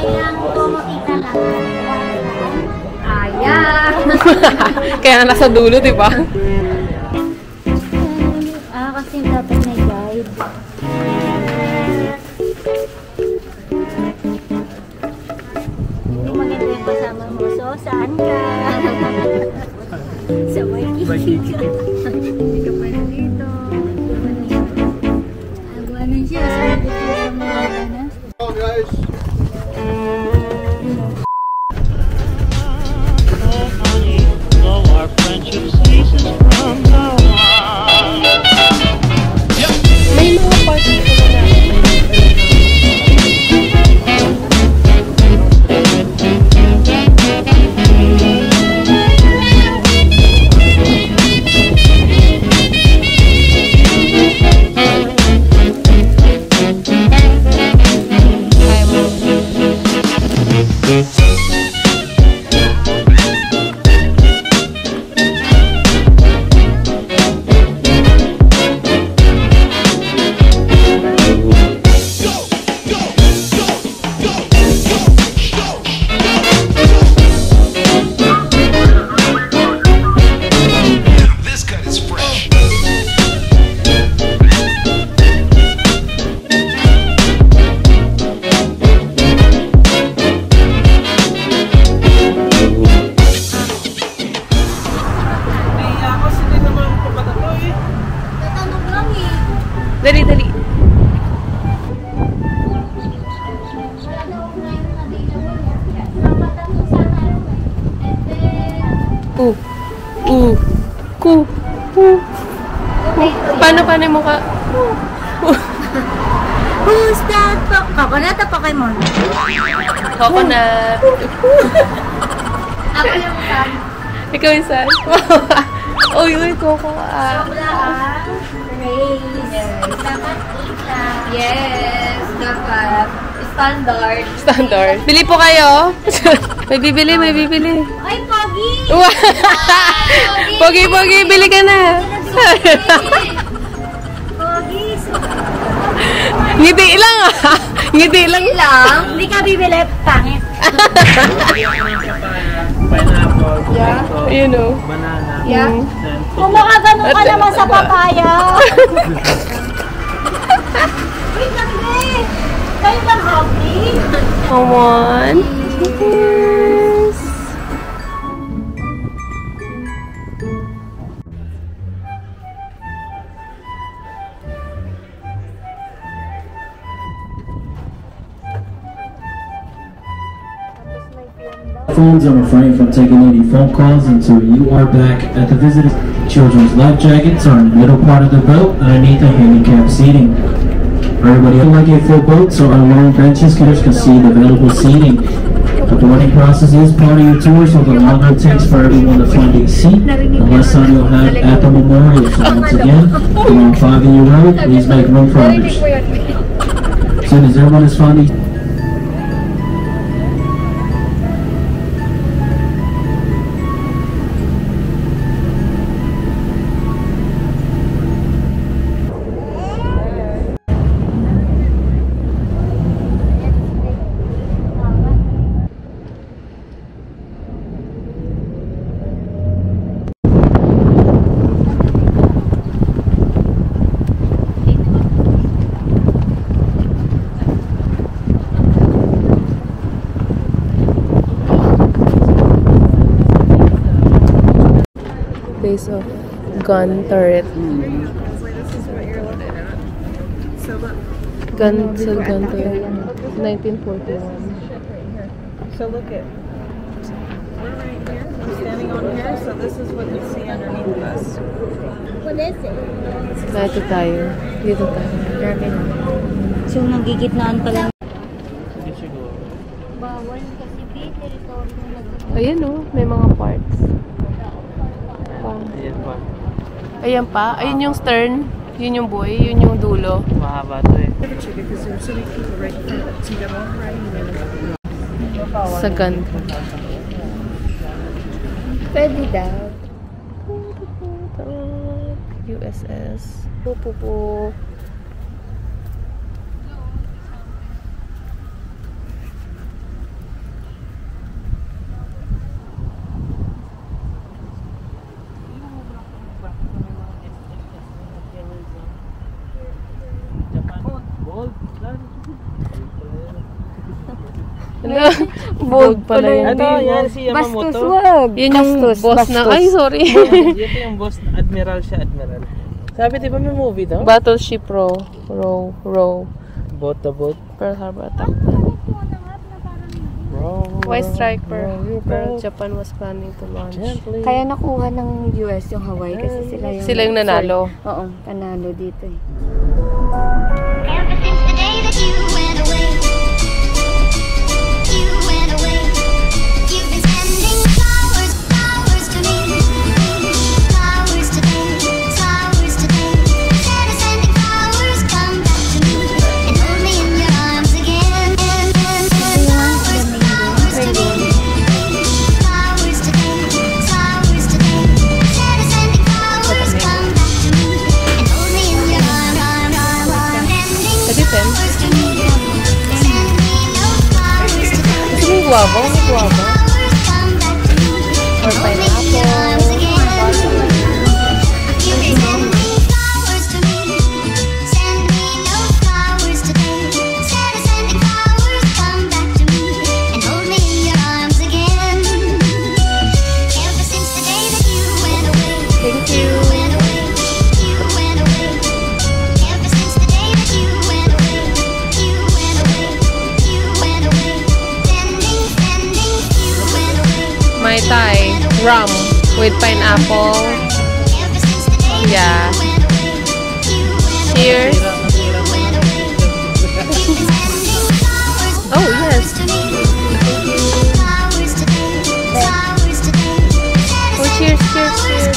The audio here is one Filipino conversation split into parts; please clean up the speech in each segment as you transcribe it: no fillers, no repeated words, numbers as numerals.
Kailangan ko makita lang. Ayan! Kaya nasa dulo, di ba? Kasi dapat may guide. Hindi maganda yung kasama mo. So, saan ka? Sa Waikiki. Hindi ka pwede dito. Agwanan siya. Sabi ko sa mga agwanan. Oh, guys. May mga party ko na dali, dali. Paano mo ka? Who's that? Coconut o Pokemon? Coconut. Ako yung fan. Ikaw yung saan? Uy, Coco. Race. Dapat 8 lang. Yes, dapat. Standard. Standard. Bili po kayo. May bibili. Ay, Pogi! Pogi, bili ka na. Pogi! Ngiti lang Ngiti lang. Hindi ka bibili. Pangit. Pineapple, Yeah, you know. banana. Yeah. Kung makaganon ka naman sa papaya. Wait lang, eh. Kayo lang happy? Come on. Yes. Phones are refrain from taking any phone calls until you are back at the visitor. Children's life jackets are in the middle part of the boat underneath the handicap seating. Everybody like a full boat, so our long benches can see the available seating. The boarding process is part of your tour, so the longer it takes for everyone to find a seat, the less time you'll have at the memorial. So once again, along 5 in your row, please make room for others. As soon as everyone is found Base of gun turret. Gun turret. 1941. So look at, we're right here, we're standing on here, so this is what you see underneath us. What is it? Dito tayo. So, nagigitnaan pa lang. Bawal kasi territory na Ayan oh, may mga parts. Ayan pa. Ayan pa. Ayun yung stern. Yun yung buoy. Yun yung dulo. Mahaba to eh. Sa gun. Pwede daw. USS. Pupupo. Bold pala yun. Ano yan? Si Bastos, Yamamoto. wag. Yun yung boss na... Ay, sorry. Ito yung boss. Admiral siya, Admiral. Sabi, di ba may movie daw? Battleship Row. Boat the boat. Pearl Harbor attack. Why strike Pearl? Japan was planning to launch. Kaya nakuha ng US yung Hawaii kasi Sila yung nanalo. Oo, panalo dito eh. Ever since the day that you went away, you've been sending flowers, flowers to me, flowers today, flowers today. Instead of sending flowers, come back to me and hold me in your arms again. Flowers, flowers to me, flowers today, flowers today. Instead of sending flowers, come back to me and hold me in your arms. Pwede 10. Flowers to me, send me no flowers today. May guwaba? May guwaba? Or pineapple. Thank you. Mai Tai rum with pineapple. Yeah. Cheers. Oh, yes. Oh, cheers, cheers, cheers.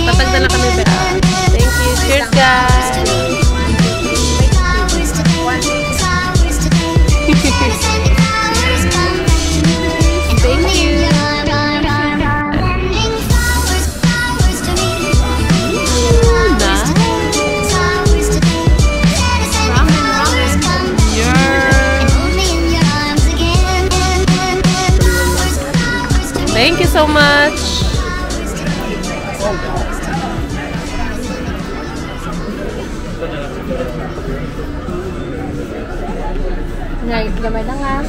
Patagda lang kami ba? Thank you. Cheers, guys. Thank you. Thank you so much. Gamay lang nga.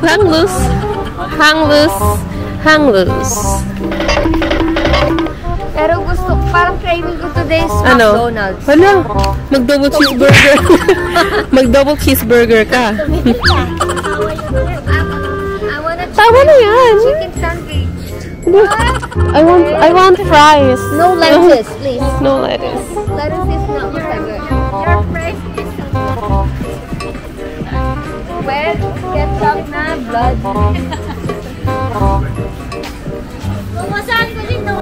Hang loose. Hang loose. Hang loose. Pero gusto, parang craving ko today is Ano? McDonald's. Hala, mag-double cheeseburger. Mag-double cheeseburger ka. I wanna Tama na yan. chicken sandwich. I want fries. No lettuce, please. No lettuce. Lettuce is not good. Your fries is wet, ketchup na, blood. Bumasahan ko din no.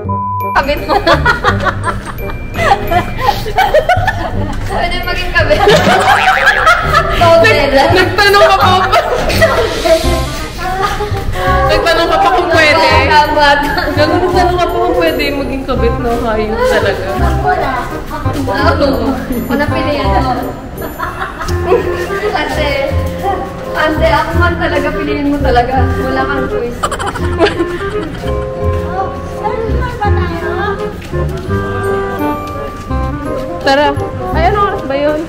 Kabit mo. Pwede maging kabit. Nagtanong ka pa. Nagtanong ka pa kung pwede. Nagtanong ka pa kung pwede maging kabit na hayop talaga. Una pilihan mo. Kasi ako man talaga, piliin mo talaga. Wala kang choice. Tara. Ay, ano oras ba yun?